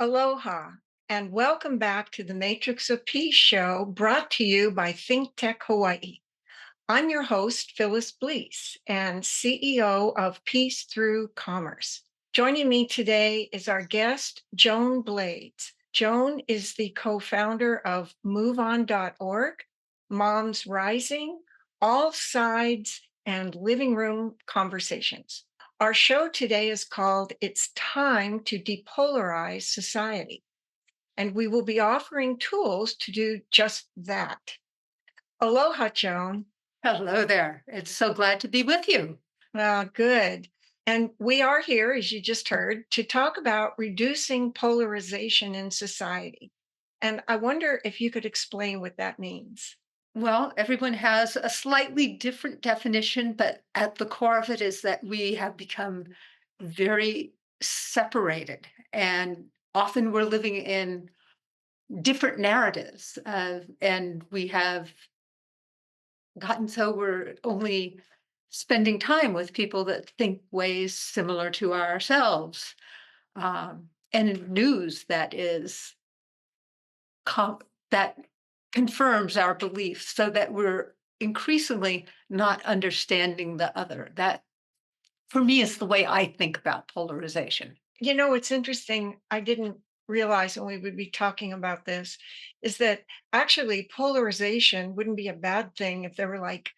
Aloha, and welcome back to the Matrix of Peace show brought to you by ThinkTech Hawaii. I'm your host, Phyllis Blees, and CEO of Peace Through Commerce. Joining me today is our guest, Joan Blades. Joan is the co-founder of MoveOn.org, MomsRising, AllSides, and Living Room Conversations. Our show today is called It's Time to Depolarize Society, and we will be offering tools to do just that. Aloha, Joan. Hello there. It's so glad to be with you. Good. And we are here, as you just heard, to talk about reducing polarization in society. And I wonder if you could explain what that means. Well, everyone has a slightly different definition, but at the core of it is that we have become very separated. And often we're living in different narratives. And we have gotten so we're only spending time with people that think ways similar to ourselves. And news that is that confirms our beliefs so that we're increasingly not understanding the other. That, for me, is the way I think about polarization. You know, it's interesting. I didn't realize when we would be talking about this is that actually polarization wouldn't be a bad thing if there were like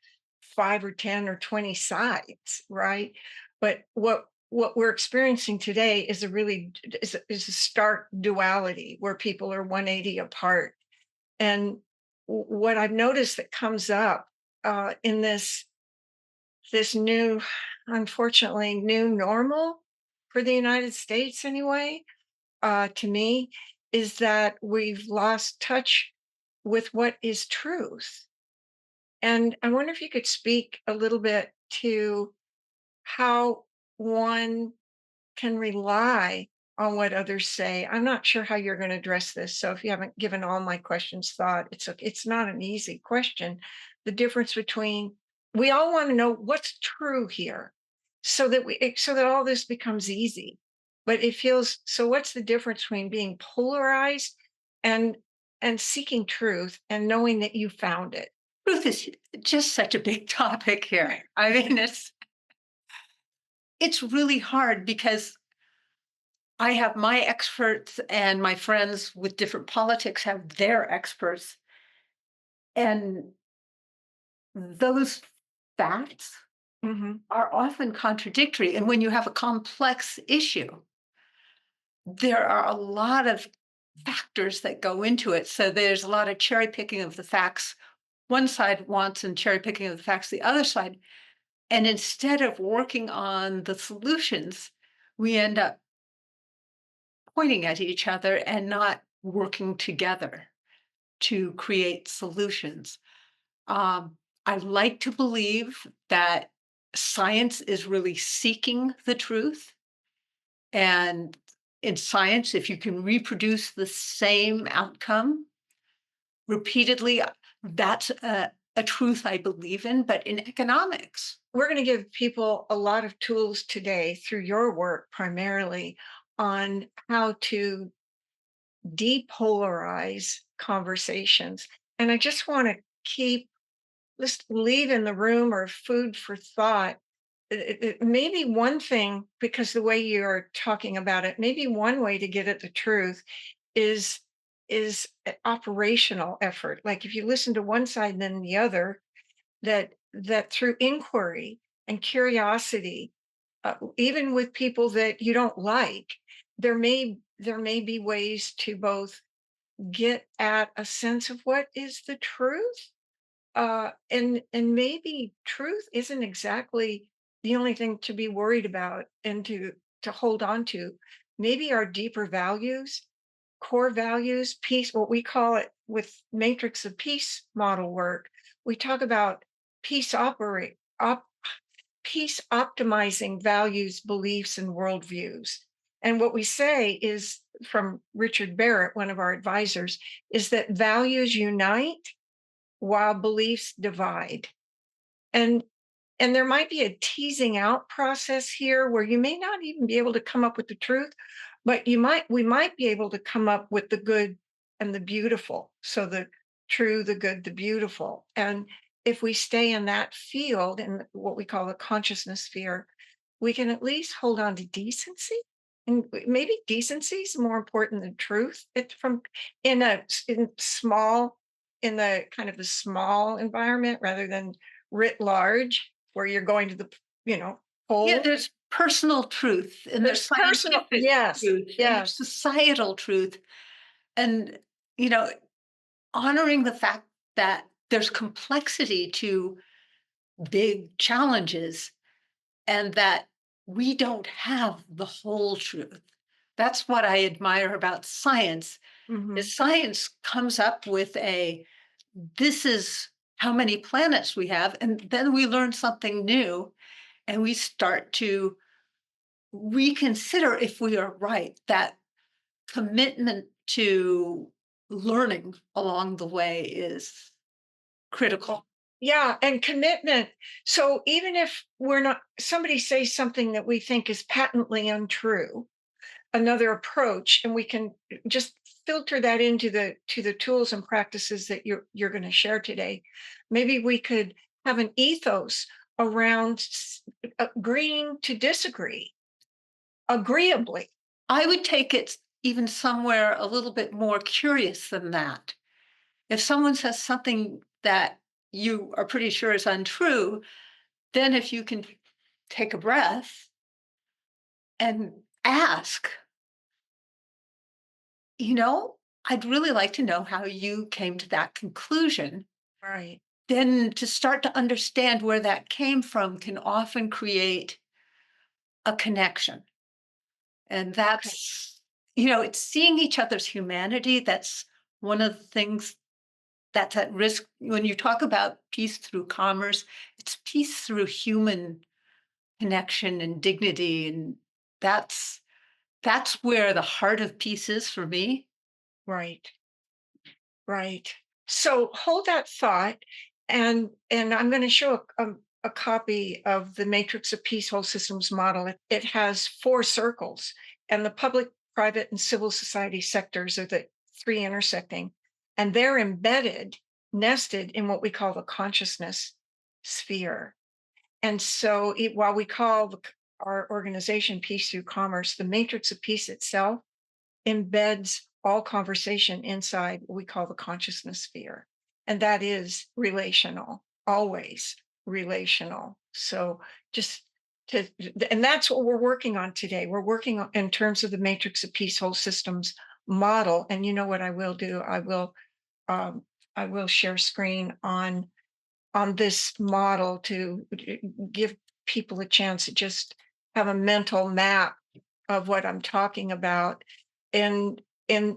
5 or 10 or 20 sides, right? But what we're experiencing today is a stark duality where people are 180 apart. And what I've noticed that comes up in this new, unfortunately, new normal for the United States anyway, to me, is that we've lost touch with what is truth. And I wonder if you could speak a little bit to how one can rely on what others say. I'm not sure how you're going to address this. So if you haven't given all my questions thought, it's not an easy question. The difference between we all want to know what's true here so that all this becomes easy. But it feels so what's the difference between being polarized and and seeking truth and knowing that you found it? Truth is just such a big topic here. I mean, it's really hard because I have my experts and my friends with different politics have their experts, and those facts Hmm. are often contradictory. And when you have a complex issue, there are a lot of factors that go into it. So there's a lot of cherry picking of the facts one side wants and cherry picking of the facts the other side. And instead of working on the solutions, we end up pointing at each other and not working together to create solutions. I like to believe that science is really seeking the truth. And in science, if you can reproduce the same outcome repeatedly, that's a truth I believe in. But in economics, We're going to give people a lot of tools today through your work primarily on how to depolarize conversations. And I just want to keep just leave in the room or food for thought. Maybe one thing, because the way you're talking about it, maybe one way to get at the truth is operational effort. Like if you listen to one side and then the other, that through inquiry and curiosity, even with people that you don't like, there may be ways to both get at a sense of what is the truth, and maybe truth isn't exactly the only thing to be worried about and to hold on to. Maybe our deeper values, core values, peace, what we call it with matrix of peace model work. We talk about peace operate op, peace optimizing values, beliefs, and worldviews. And what we say is from Richard Barrett, one of our advisors, is that values unite while beliefs divide. And and there might be a teasing out process here where you may not even be able to come up with the truth, but we might be able to come up with the good and the beautiful. So the true, the good, the beautiful. And if we stay in that field, in what we call the consciousness sphere, we can at least hold on to decency. And maybe decency is more important than truth. It's from in small, in the kind of the small environment rather than writ large, where you're going to the, you know, Yeah, polls. there's personal truth and there's There's personal, scientific yes, truth and yes. there's societal truth. And, you know, honoring the fact that there's complexity to big challenges and that we don't have the whole truth. That's what I admire about science. Mhm. Is science comes up with this is how many planets we have, and then we learn something new and we start to reconsider if we are right. That commitment to learning along the way is Oh, critical. yeah, and commitment. So even if we're not, somebody says something that we think is patently untrue, another approach, and we can just filter that into the tools and practices that you're going to share today. Maybe we could have an ethos around agreeing to disagree agreeably. I would take it even somewhere a little bit more curious than that. If someone says something that you are pretty sure is untrue, then if you can take a breath and ask, you know, I'd really like to know how you came to that conclusion. Right. Then to start to understand where that came from can often create a connection. And Okay. it's seeing each other's humanity. That's one of the things that's at risk when you talk about peace through commerce. It's peace through human connection and dignity. And that's that's where the heart of peace is for me. Right. Right. So hold that thought, and I'm going to show a copy of the Matrix of Peace Whole Systems model. It has four circles, and the public, private, and civil society sectors are the three intersecting, and they're embedded, nested in what we call the consciousness sphere. And so, while we call our organization Peace Through Commerce, the Matrix of Peace itself embeds all conversation inside what we call the consciousness sphere. And that is relational, always relational. So just to, and that's what we're working on today. We're working in terms of the matrix of peace whole systems model. And you know what I will do? Um, I will share screen on this model to give people a chance to just have a mental map of what I'm talking about. And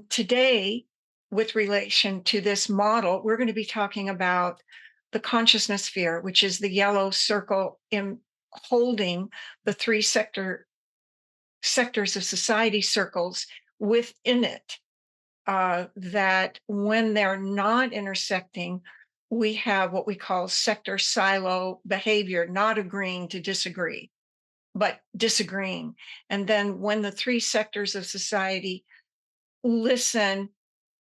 today, with relation to this model, we're going to be talking about the consciousness sphere, which is the yellow circle in holding the three sectors of society circles within it. That when they're not intersecting, we have what we call sector silo behavior, not agreeing to disagree, but disagreeing. And then when the three sectors of society listen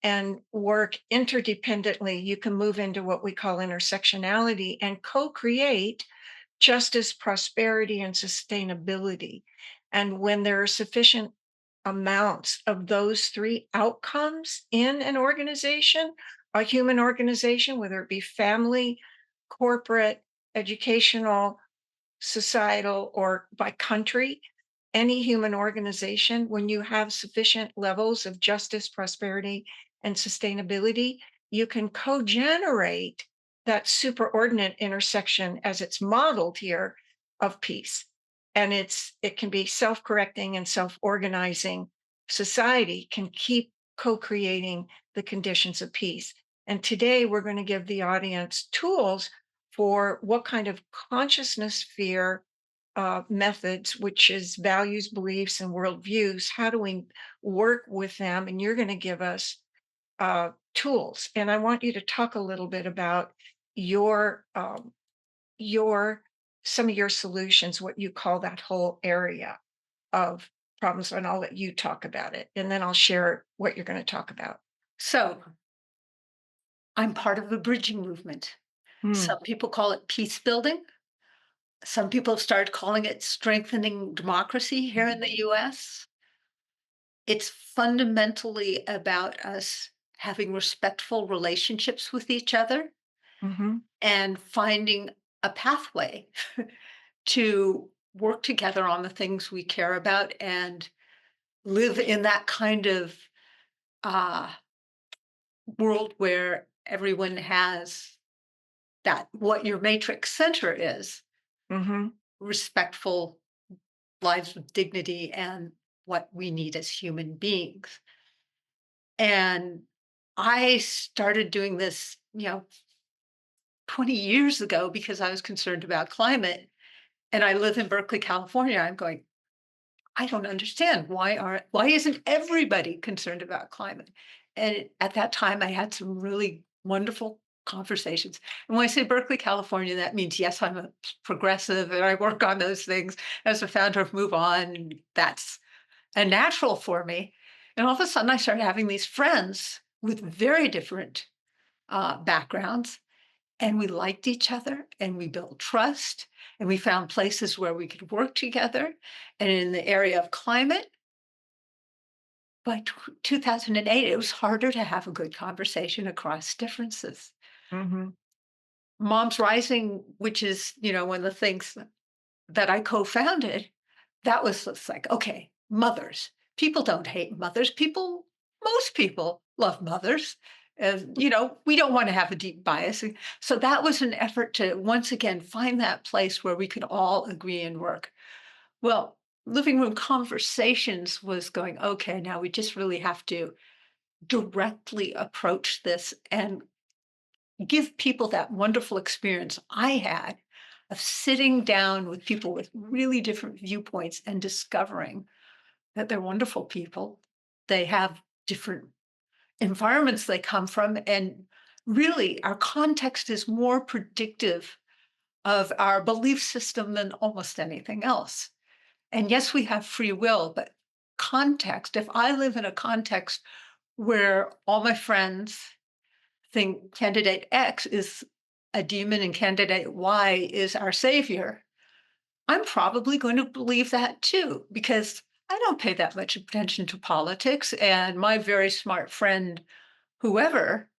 and work interdependently, you can move into what we call intersectionality and co create justice, prosperity, and sustainability. And when there are sufficient amounts of those three outcomes in an organization, a human organization, whether it be family, corporate, educational, societal, or by country, any human organization, when you have sufficient levels of justice, prosperity, and sustainability, you can co generate that superordinate intersection as it's modeled here of peace. And it can be self correcting and self organizing. Society can keep co creating the conditions of peace. And today we're going to give the audience tools for what kind of consciousness sphere methods, which is values, beliefs, and worldviews. How do we work with them? And you're going to give us tools. And I want you to talk a little bit about your your some of your solutions, what you call that whole area of problems, and I'll let you talk about it, and then I'll share what you're going to talk about. So I'm part of a bridging movement. Mm, Some people call it peace building. Some people have started calling it strengthening democracy here in the US. It's fundamentally about us having respectful relationships with each other mhm, and finding a pathway to work together on the things we care about and live in that kind of uh, world where everyone has that what your matrix center is mhm, respectful lives with dignity and what we need as human beings. And I started doing this, 20 years ago because I was concerned about climate. And I live in Berkeley, California. I'm going, I don't understand why isn't everybody concerned about climate? And at that time I had some really wonderful conversations. And when I say Berkeley, California, that means yes, I'm a progressive and I work on those things as a founder of Move On. That's a natural for me. And all of a sudden I started having these friends with very different backgrounds, and we liked each other and we built trust and we found places where we could work together. And in the area of climate, by 2008, it was harder to have a good conversation across differences. mhm, Moms Rising, which is, one of the things that I co-founded, that was just like, okay, mothers. People don't hate mothers. Most people love mothers. And, we don't want to have a deep bias. And so that was an effort to once again find that place where we could all agree and work. Well, living room conversations was going, okay, now we just really have to directly approach this and give people that wonderful experience I had of sitting down with people with really different viewpoints and discovering that they're wonderful people. They have different environments they come from. And really, our context is more predictive of our belief system than almost anything else. And yes, we have free will, but context, if I live in a context where all my friends think candidate X is a demon and candidate Y is our savior, I'm probably going to believe that too, because I don't pay that much attention to politics. And my very smart friend, whoever,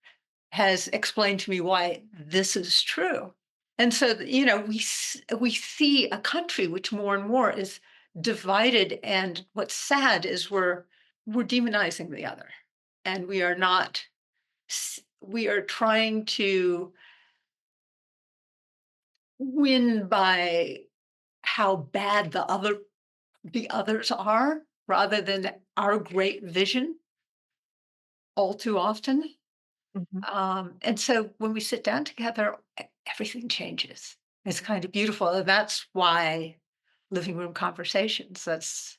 has explained to me why this is true. And so, we see a country which more and more is divided. And what's sad is we're demonizing the other, and we are not. We are trying to win by how bad the others are rather than our great vision all too often. mhm. And so when we sit down together, everything changes. It's kind of beautiful. And that's why living room conversations, that's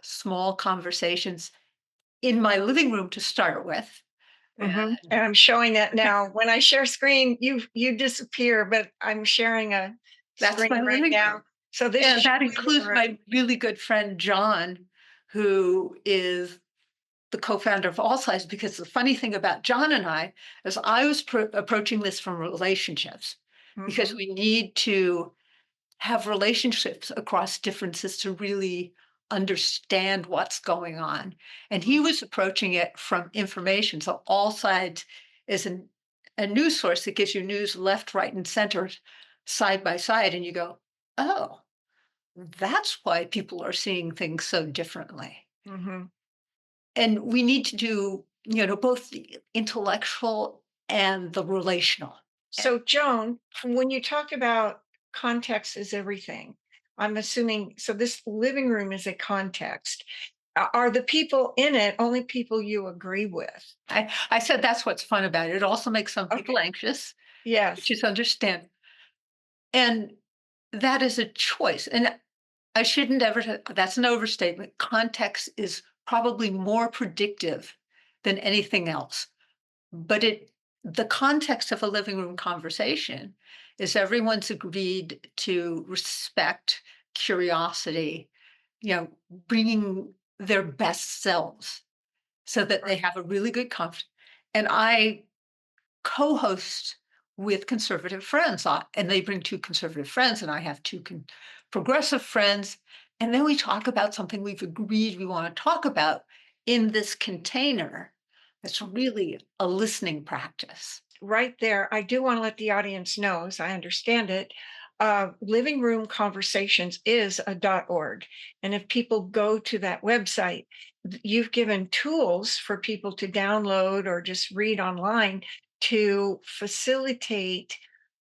small conversations in my living room to start with. Mhm, And and I'm showing that now. When I share screen, you disappear, but I'm sharing a that's screen my right living room. now. So this And is that your living includes room. my really good friend, John, who is the co-founder of AllSides, because the funny thing about John and I is I was approaching this from relationships because Mhm, we need to have relationships across differences to really understand what's going on. And he mhm, was approaching it from information. So AllSides is a news source that gives you news left, right, and center side by side. And you go, oh, that's why people are seeing things so differently. mhm. And we need to do, both the intellectual and the relational. So, Joan, when you talk about context is everything, I'm assuming so this living room is a context. Are the people in it only people you agree with? I said that's what's fun about it. It also makes some Okay. people anxious, which Yes. is understand. And that is a choice. And I shouldn't ever, that's an overstatement. Context is probably more predictive than anything else. But the context of a living room conversation is everyone's agreed to respect curiosity you know, bringing their best selves so that they Right. have a really good and I co-host with conservative friends, and they bring 2 conservative friends, and I have 2 progressive friends, and then we talk about something we've agreed we wanna talk about in this container that's really a listening practice. Right there, I do want to let the audience know, as I understand it, Living Room Conversations is a .org. And if people go to that website, you've given tools for people to download or just read online to facilitate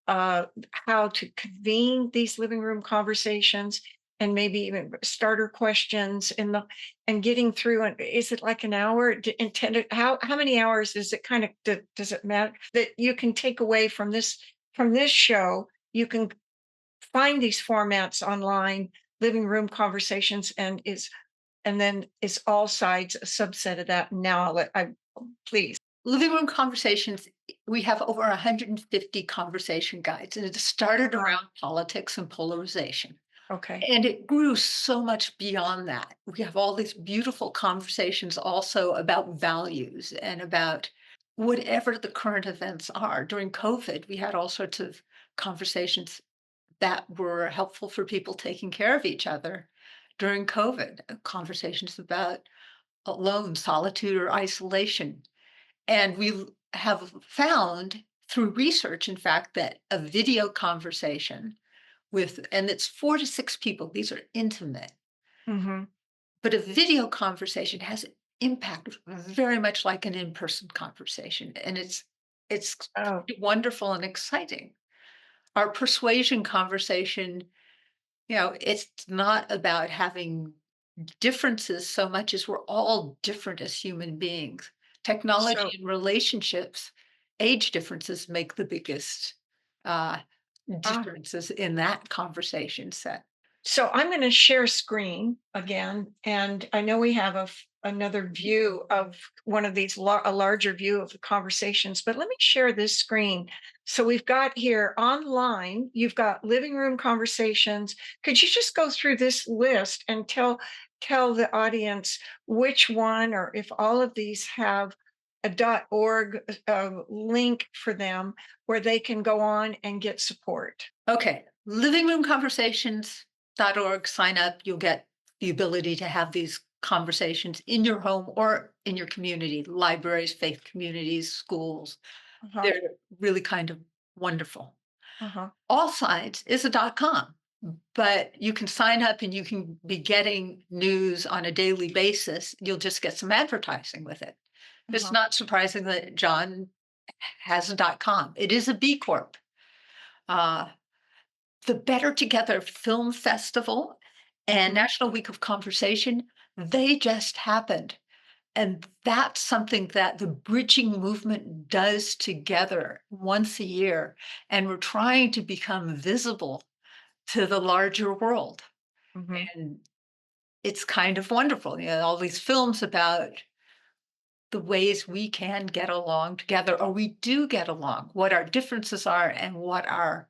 uh, how to convene these living room conversations and maybe even starter questions and getting through. And is it like an hour intended? How many hours is it kind of, does it matter that you can take away from this show? You can find these formats online, living room conversations, and then is all sides a subset of that? Now please. Living room conversations, we have over 150 conversation guides, and it started Wow. around politics and polarization. Okay. And it grew so much beyond that. We have all these beautiful conversations also about values and about whatever the current events are. During COVID, we had all sorts of conversations that were helpful for people taking care of each other during COVID, conversations about alone, solitude, or isolation. And have found through research, in fact, that a video conversation and it's 4 to 6 people, these are intimate, Hmm. but a video conversation has impact very much like an in-person conversation, and it's Oh, wonderful and exciting. Our persuasion conversation, it's not about having differences so much as we're all different as human beings. Technology so and relationships, age differences make the biggest, uh, ah, differences in that conversation set. So I'm going to share screen again, and I know we have another view of one of these, a larger view of the conversations, but let me share this screen. So we've got here online, you've got living room conversations. Could you just go through this list and tell the audience which one, or if all of these have a .org link for them where they can go on and get support? Okay, livingroomconversations.org, sign up. You'll get the ability to have these conversations in your home or in your community, libraries, faith communities, schools. Uh-huh, They're really kind of wonderful. uh-huh, AllSides is a .com, but you can sign up and you can be getting news on a daily basis. You'll just get some advertising with it. It's uh-huh. not surprising that John has a .com. It is a B Corp. Uh, the Better Together Film Festival and Mhm. National Week of Conversation, they just happened. And that's something that the bridging movement does together once a year. And we're trying to become visible to the larger world. Mhm. And it's kind of wonderful. All these films about the ways we can get along together, or we do get along, what our differences are, and what our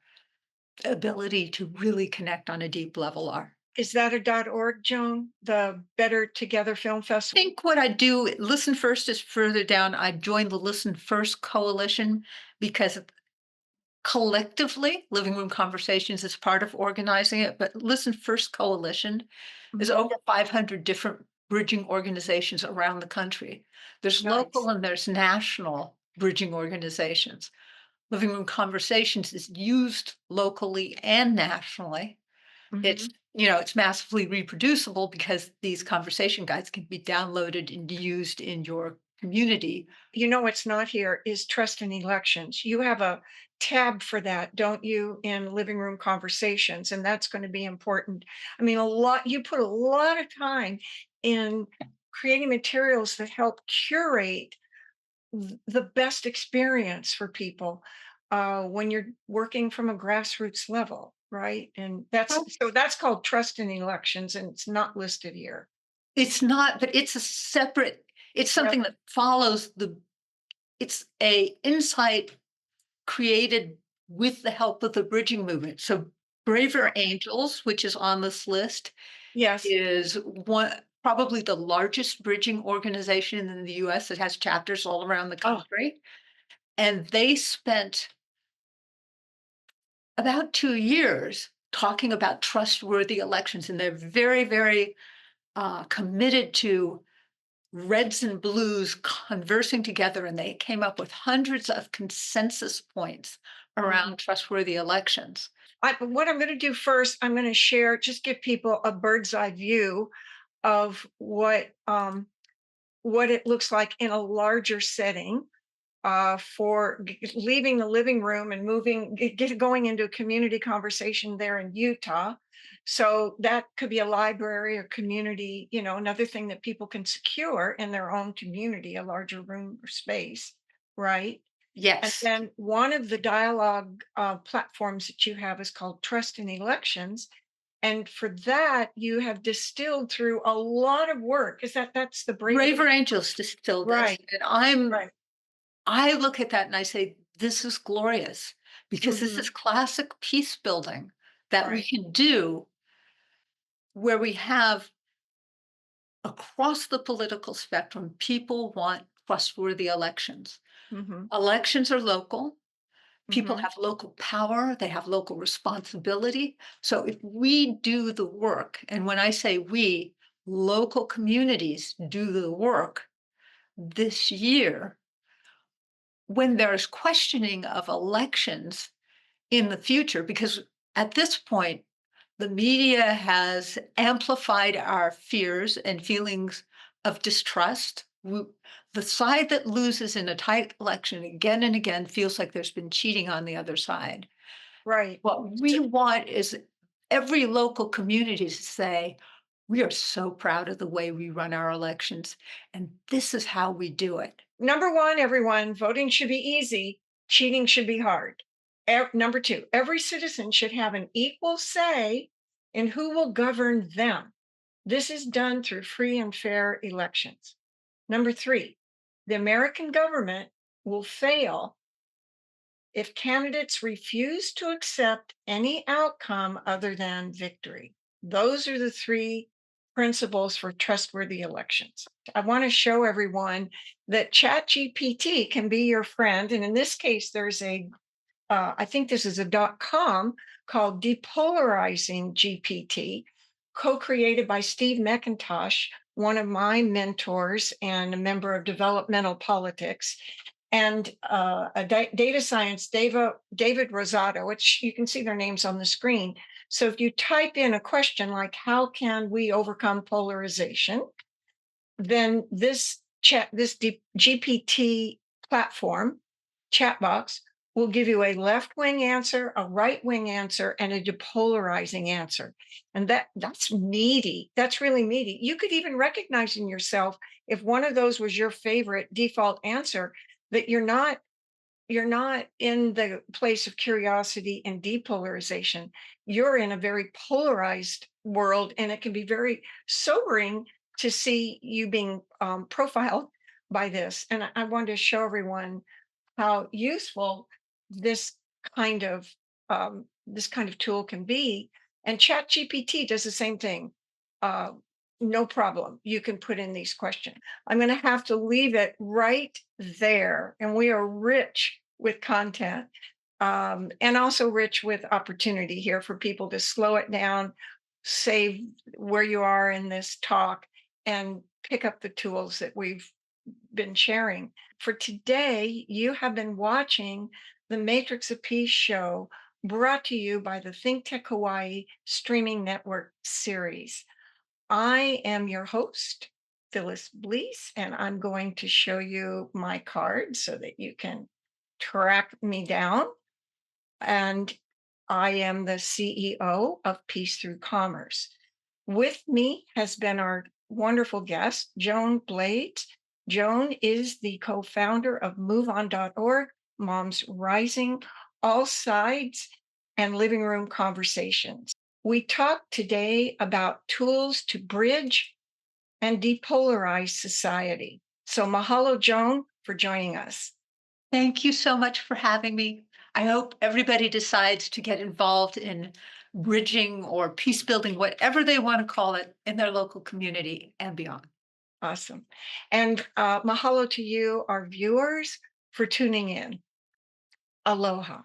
ability to really connect on a deep level are. Is that a .org, Joan? The Better Together Film I Festival? think what I do, Listen First is further down. I joined the Listen First Coalition because collectively, Living Room Conversations is part of organizing it, but Listen First Coalition is Mhm. over 500 different bridging organizations around the country. There's local Nice. and there's national bridging organizations. Living Room Conversations is used locally and nationally. It's Mhm. it's massively reproducible because these conversation guides can be downloaded and used in your community. You know what's not here is trust in elections. You have a tab for that, don't you, in living room conversations? And that's going to be important. I mean, you put a lot of time in creating materials that help curate the best experience for people when you're working from a grassroots level, right? And that's called trust in elections, and it's not listed here. It's not, but it's Yep. something that follows it's a insight created with the help of the bridging movement. So Braver Okay. Angels, which is on this list, Yes. is one probably the largest bridging organization in the US that has chapters all around the Oh, country, and they spent about 2 years talking about trustworthy elections, and they're very, very, committed to reds and blues conversing together, and they came up with hundreds of consensus points mhm. around trustworthy elections. What I'm going to do first, I'm going to share, just give people a bird's eye view of what it looks like in a larger setting for leaving the living room and going into a community conversation there in Utah. So that could be a library or community, another thing that people can secure in their own community, a larger room or space, right? And Yes. then one of the dialogue platforms that you have is called Trust in Elections. And for that, you have distilled through a lot of work. Is that's the Braver? Braver Angels distilled this, Right, and right. I look at that and I say, "This is glorious," because this Hmm. is classic peace building that we Right. can do where we have across the political spectrum, people want trustworthy elections. Hmm. Elections are local. People Hmm. have local power, they have local responsibility. So if we do the work, and when I say we, local communities do the work this year, when there's questioning of elections in the future, because at this point, the media has amplified our fears and feelings of distrust. The side that loses in a tight election again and again feels like there's been cheating on the other side. Right. What we want is every local community to say, we are so proud of the way we run our elections, and this is how we do it. Number one, everyone, voting should be easy, cheating should be hard. Number two, every citizen should have an equal say in who will govern them. This is done through free and fair elections. Number three, the American government will fail if candidates refuse to accept any outcome other than victory. Those are the three principles for trustworthy elections. I want to show everyone that ChatGPT can be your friend. And in this case, there's I think this is a .com called Depolarizing GPT, co-created by Steve McIntosh, one of my mentors and a member of developmental politics, and data science, David Rosado, which you can see their names on the screen. So if you type in a question like, how can we overcome polarization? Then this GPT platform, chat box, will give you a left wing answer, a right wing answer, and a depolarizing answer. And that's meaty. That's really meaty. You could even recognize in yourself if one of those was your favorite default answer, that you're not in the place of curiosity and depolarization. You're in a very polarized world, and it can be very sobering to see you being profiled by this. And I wanted to show everyone how useful this kind of this kind of tool can be. And Chat GPT does the same thing. Uh, no problem. You can put in these questions. I'm going to have to leave it right there. And we are rich with content, and also rich with opportunity here for people to slow it down, save where you are in this talk, and pick up the tools that we've been sharing. For today, you have been watching the Matrix of Peace show, brought to you by the ThinkTech Hawaii streaming network series. I am your host, Phyllis Blees, and I'm going to show you my card so that you can track me down. And I am the CEO of Peace Through Commerce. With me has been our wonderful guest, Joan Blades. Joan is the co founder of MoveOn.org, MomsRising, AllSides, and Living Room Conversations. We talked today about tools to bridge and depolarize society. So, mahalo, Joan, for joining us. Thank you so much for having me. I hope everybody decides to get involved in bridging or peace building, whatever they want to call it, in their local community and beyond. Awesome. And mahalo to you, our viewers, for tuning in. Aloha.